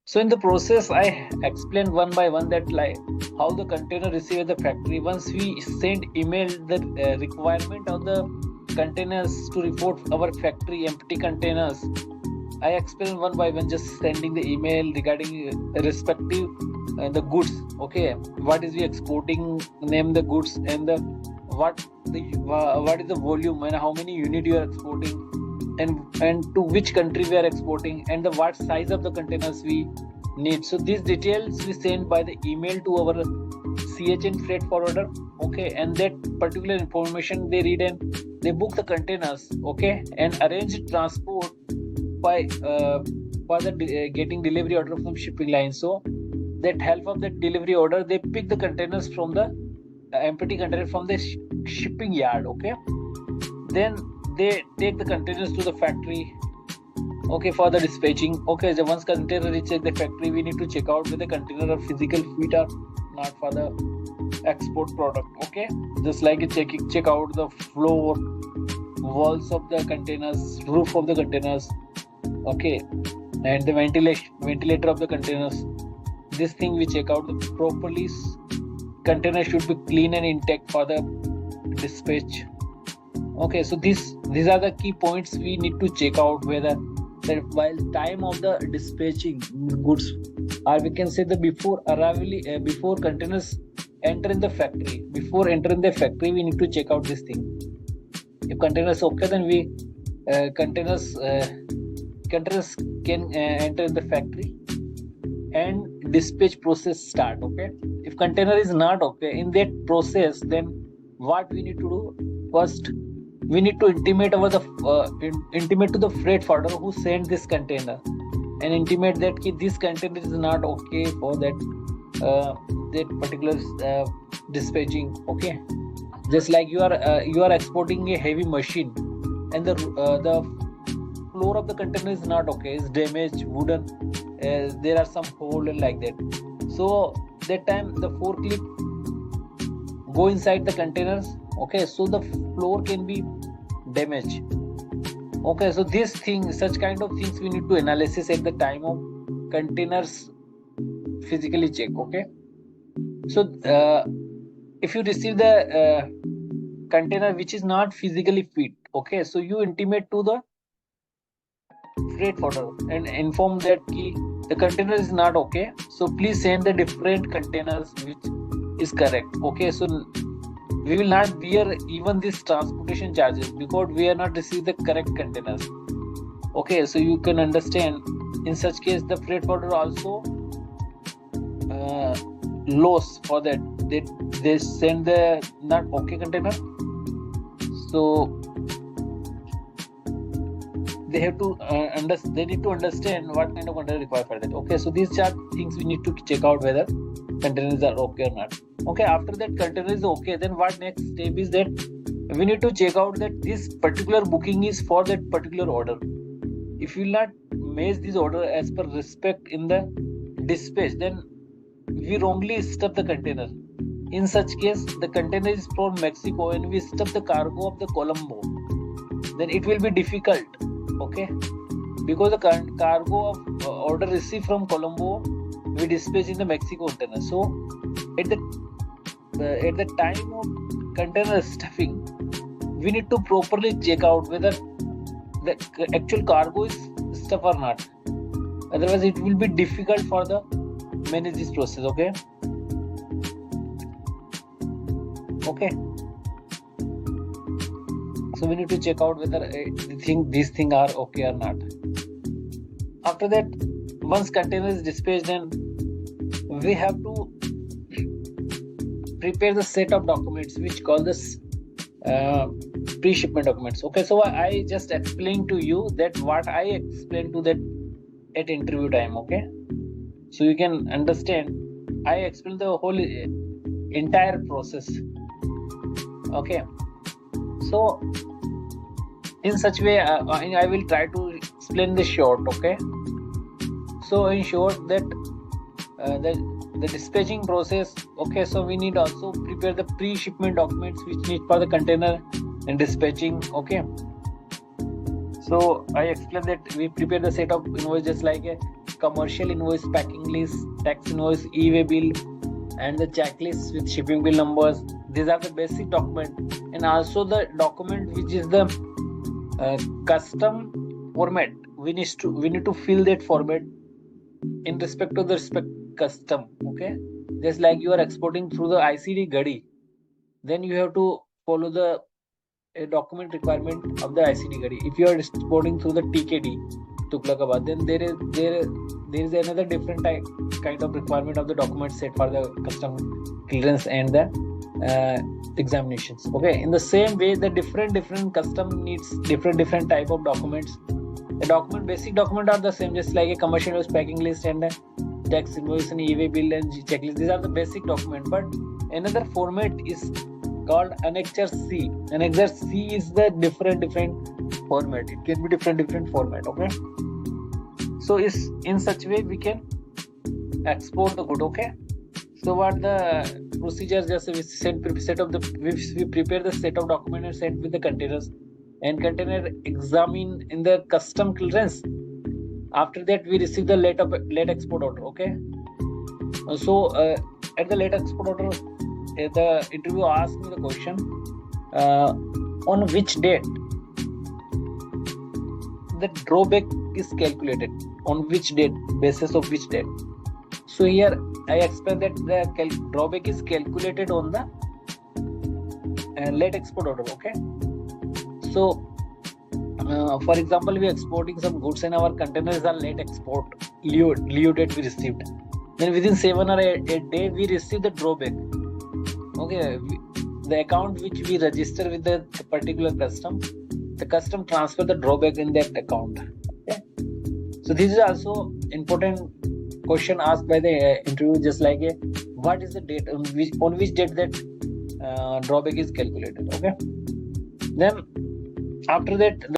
So in the process, I explained one by one that like how the container receive at the factory. Once we send email the requirement of the containers to report our factory empty containers, I explain one by one, just sending the email regarding respective the goods. Okay, what is we exporting? Name the goods and the what is the volume and how many unit you are exporting, and to which country we are exporting, and the what size of the containers we need. So these details we send by the email to our CHN freight forwarder. Okay, and that particular information they read and they book the containers. Okay, and arrange transport by for the getting delivery order from shipping line. So that help of that delivery order, they pick the containers from the empty container from the shipping yard. Okay, then they take the containers to the factory. Okay, for the dispatching. Okay, so once container reaches the factory, we need to check out whether container are physical fit or not for the export product. Okay, just like check out the floor, walls of the containers, roof of the containers. Okay, and the ventilator of the containers. This thing we check out properly. Container should be clean and intact for the dispatch. Okay, so these are the key points we need to check out whether that while time of the dispatching goods, or we can say the before arrival, before containers enter in the factory. Before entering the factory, we need to check out this thing. If containers okay, then we containers can enter in the factory and dispatch process start. Okay, if container is not okay in that process, then what we need to do first, we need to intimate intimate to the freight forwarder who sent this container, and intimate that this container is not okay for that particular dispatching. Okay, just like you are exporting a heavy machine, and the floor of the container is not okay, it's damaged, wooden, there are some hole and like that. So that time the forklift go inside the containers. Okay, so the floor can be damaged. Okay, so this thing, such kind of things we need to analysis at the time of containers physically check. Okay, so if you receive the container which is not physically fit, okay, so you intimate to the freight forwarder and inform that the container is not okay, so please send the different containers which is correct. Okay, so we will not bear even these transportation charges because we are not receiving the correct containers. Okay, so you can understand in such case the freight forwarder also loss for that. They send the not okay container, so they have to they need to understand what kind of container required for that. Okay, so these are things we need to check out whether containers are okay or not. Okay, after that container is okay, then what next step is that we need to check out that this particular booking is for that particular order. If you will not match this order as per respect in the dispatch, then we wrongly stuff the container. In such case, the container is from Mexico and we stuff the cargo of the Colombo, then it will be difficult. Okay, because the cargo of order received from Colombo we dispatch in the Mexico container. So at the time of container stuffing, we need to properly check out whether the actual cargo is stuff or not. Otherwise, it will be difficult for the manage this process. Okay. Okay. So we need to check out whether these things are okay or not. After that, once container is dispatched, then we have to prepare the set of documents which call this pre-shipment documents. Okay, so I just explained to you that what I explained to that at interview time. Okay, so you can understand I explained the whole entire process. Okay, so in such way I will try to explain this short. Okay, so in short that the dispatching process. Okay, so we need also prepare the pre-shipment documents which need for the container and dispatching. Okay, so I explained that we prepare the set of invoice just like commercial invoice, packing list, tax invoice, e-way bill, and the checklist with shipping bill numbers. These are the basic document, and also the document which is the custom format. We need to fill that format in respect to the custom. Okay, just like you are exporting through the ICD GADI, then you have to follow the document requirement of the ICD GADI. If you are exporting through the TKD, Tuklakabad, then there is another different kind of requirement of the document set for the custom clearance and the examinations. Okay, in the same way, the different custom needs different type of documents. The basic document are the same, just like a commercial invoice, packing list, and a tax invoice, and e-way bill, and checklist. These are the basic document. But another format is called Annexure C. Annexure C is the different format. It can be different format. Okay, so is in such way we can export the good. Okay, so what the procedures? Just we prepare the set of document and send with the containers, and container examine in the custom clearance. After that, we receive the late export order. Okay, so at the late export order, the interviewer asked me the question, on which date the drawback is calculated, on which date, basis of which date. So here I explain that the drawback is calculated on the late export order. Okay, so for example, we are exporting some goods and our containers are late export, LEO date we received, then within 7 or 8 days we receive the drawback. Okay, the account which we register with the particular custom, the custom transfer the drawback in that account. Okay, so this is also important question asked by the interview, just like what is the date on which date that drawback is calculated. Okay, then after that